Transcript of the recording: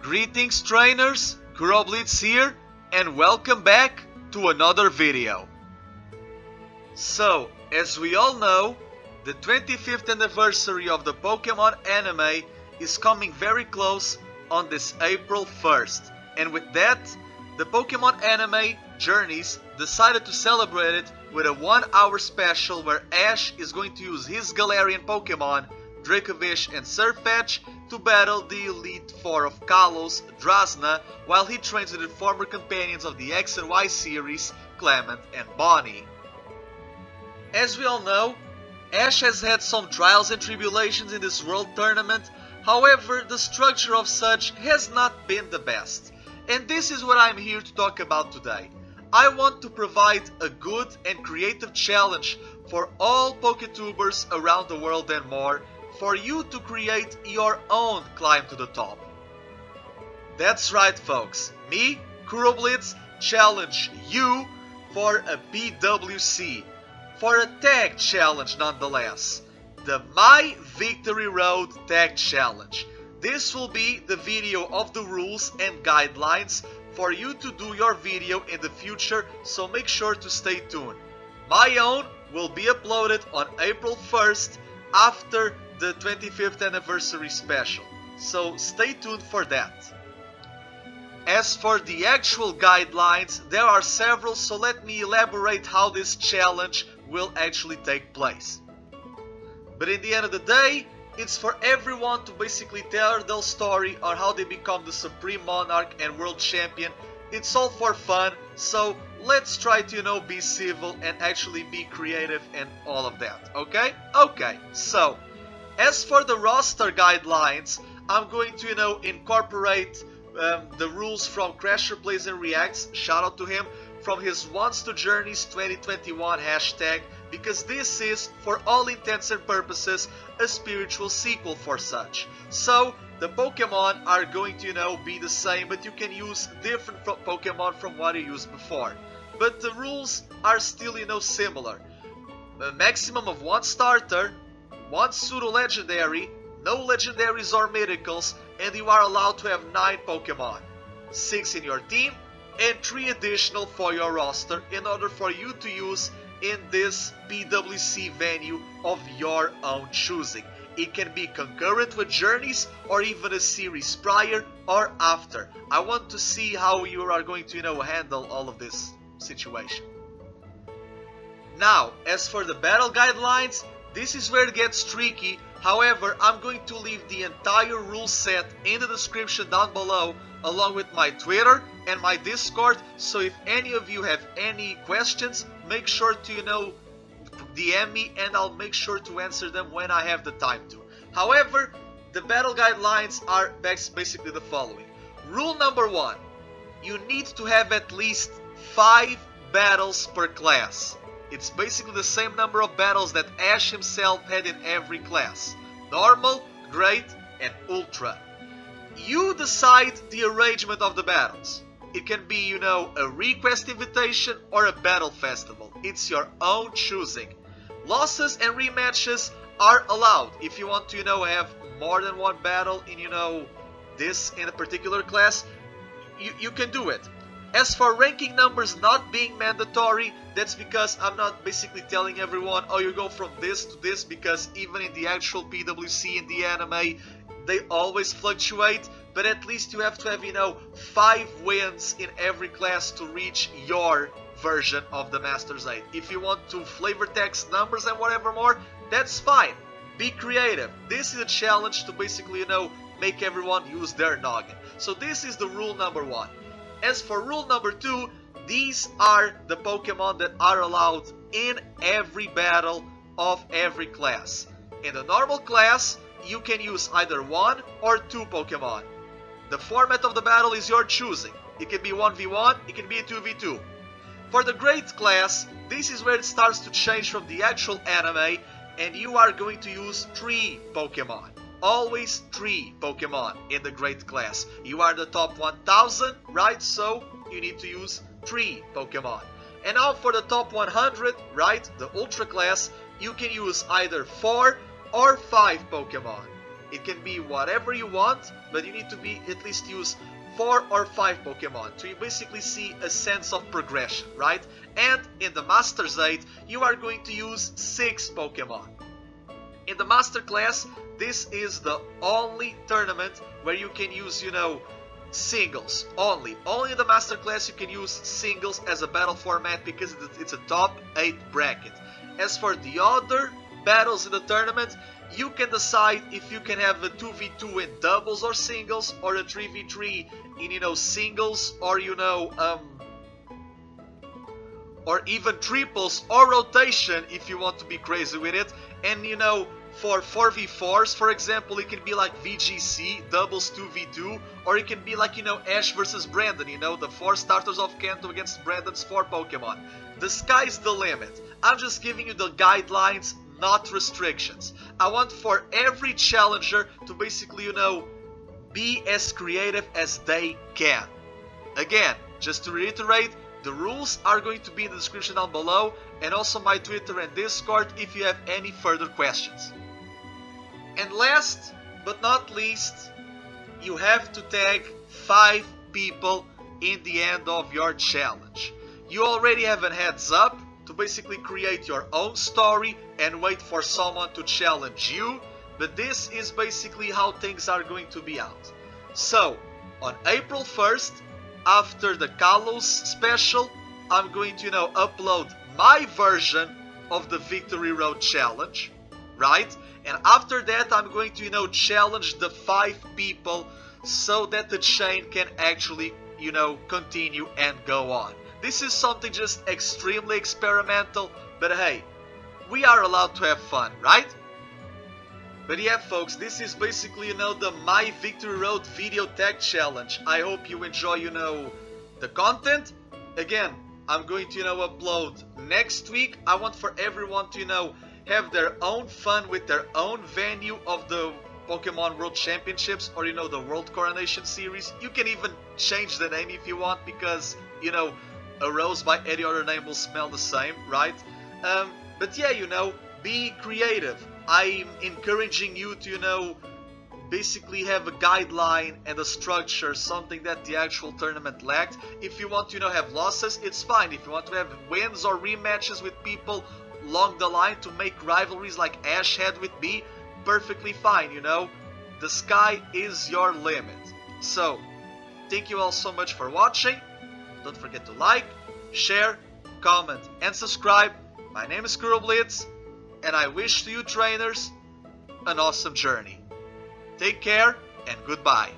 Greetings trainers, Kuroblitz here, and welcome back to another video. So, as we all know, the 25th anniversary of the Pokemon anime is coming very close on this April 1st. And with that, the Pokemon anime Journeys decided to celebrate it with a 1-hour special where Ash is going to use his Galarian Pokemon, Dracovish and Sirfetch'd, to battle the Elite Four of Kalos, Drasna, while he trains with the former companions of the X and Y series, Clement and Bonnie. As we all know, Ash has had some trials and tribulations in this World Tournament, however the structure of such has not been the best. And this is what I'm here to talk about today. I want to provide a good and creative challenge for all Pokétubers around the world and more, for you to create your own climb to the top. That's right folks, me, Kuroblitz, challenge you for a PWC, for a tag challenge nonetheless, the My Victory Road Tag Challenge. This will be the video of the rules and guidelines for you to do your video in the future, so make sure to stay tuned. My own will be uploaded on April 1st after the 25th anniversary special, so stay tuned for that. As for the actual guidelines, there are several, so let me elaborate how this challenge will actually take place. But in the end of the day, it's for everyone to basically tell their story or how they become the Supreme Monarch and World Champion. It's all for fun, so let's try to, be civil and actually be creative and all of that, okay? Okay, so as for the roster guidelines, I'm going to, incorporate the rules from Crasher Plays and Reacts, shout out to him, from his Wants to Journeys 2021 hashtag, because this is, for all intents and purposes, a spiritual sequel for such. So, the Pokemon are going to, be the same, but you can use different Pokemon from what you used before. But the rules are still, similar. A maximum of 1 starter, 1 Pseudo Legendary, no Legendaries or Mythicals, and you are allowed to have 9 Pokemon. 6 in your team, and 3 additional for your roster in order for you to use in this PWC venue of your own choosing. It can be concurrent with Journeys or even a series prior or after. I want to see how you are going to handle all of this situation. Now, as for the battle guidelines, this is where it gets tricky. However, I'm going to leave the entire rule set in the description down below, along with my Twitter and my Discord, so if any of you have any questions, make sure to DM me and I'll make sure to answer them when I have the time to. However, the battle guidelines are basically the following. Rule number 1, you need to have at least 5 battles per class. It's basically the same number of battles that Ash himself had in every class. Normal, Great, and Ultra. You decide the arrangement of the battles. It can be, a request invitation or a battle festival. It's your own choosing. Losses and rematches are allowed. If you want to, have more than 1 battle in, this in a particular class, you can do it. As for ranking numbers not being mandatory, that's because I'm not basically telling everyone, oh, you go from this to this, because even in the actual PWC in the anime, they always fluctuate, but at least you have to have, 5 wins in every class to reach your version of the Master's 8. If you want to flavor text numbers and whatever more, that's fine. Be creative. This is a challenge to basically, make everyone use their noggin. So this is the rule number 1. As for rule number 2, these are the Pokemon that are allowed in every battle of every class. In the normal class, you can use either 1 or 2 Pokemon. The format of the battle is your choosing. It can be 1v1, it can be a 2v2. For the Great class, this is where it starts to change from the actual anime, and you are going to use 3 Pokemon. Always 3 Pokemon in the Great class. You are the top 1000, right? So you need to use 3 Pokemon. And now for the top 100, right? The Ultra class, you can use either 4 or 5 Pokemon. It can be whatever you want, but you need to be at least use 4 or 5 Pokemon to basically see a sense of progression, right? And in the Masters 8, you are going to use 6 Pokemon. In the Master Class, this is the only tournament where you can use, singles only. Only in the Master Class you can use singles as a battle format because it's a top 8 bracket. As for the other battles in the tournament, you can decide if you can have a 2v2 in doubles or singles, or a 3v3 in singles, or or even triples or rotation if you want to be crazy with it. And for 4v4s, for example, it can be like VGC, doubles 2v2, or it can be like, Ash versus Brandon, the 4 starters of Kanto against Brandon's 4 Pokemon. The sky's the limit. I'm just giving you the guidelines, not restrictions. I want for every challenger to basically, be as creative as they can. Again, just to reiterate, the rules are going to be in the description down below, and also my Twitter and Discord if you have any further questions. And last but not least, you have to tag 5 people in the end of your challenge. You already have a heads up to basically create your own story and wait for someone to challenge you, but this is basically how things are going to be out. So, on April 1st, after the Kalos special, I'm going to upload my version of the Victory Road challenge, right? And after that I'm going to challenge the 5 people so that the chain can actually continue and go on. This is something just extremely experimental, but hey, we are allowed to have fun, right? But yeah, folks, this is basically the My Victory Road video tag challenge. I hope you enjoy the content. Again, I'm going to upload next week. I want for everyone to have their own fun with their own venue of the Pokemon World Championships, or the World Coronation Series. You can even change the name if you want, because a rose by any other name will smell the same, right? But yeah, be creative. I'm encouraging you to basically have a guideline and a structure, something that the actual tournament lacked. If you want to have losses, it's fine. If you want to have wins or rematches with people along the line to make rivalries like Ash had with me, perfectly fine. The sky is your limit. So thank you all so much for watching. Don't forget to like, share, comment and subscribe. My name is Kuroblitz, and I wish to you trainers an awesome journey. Take care and goodbye.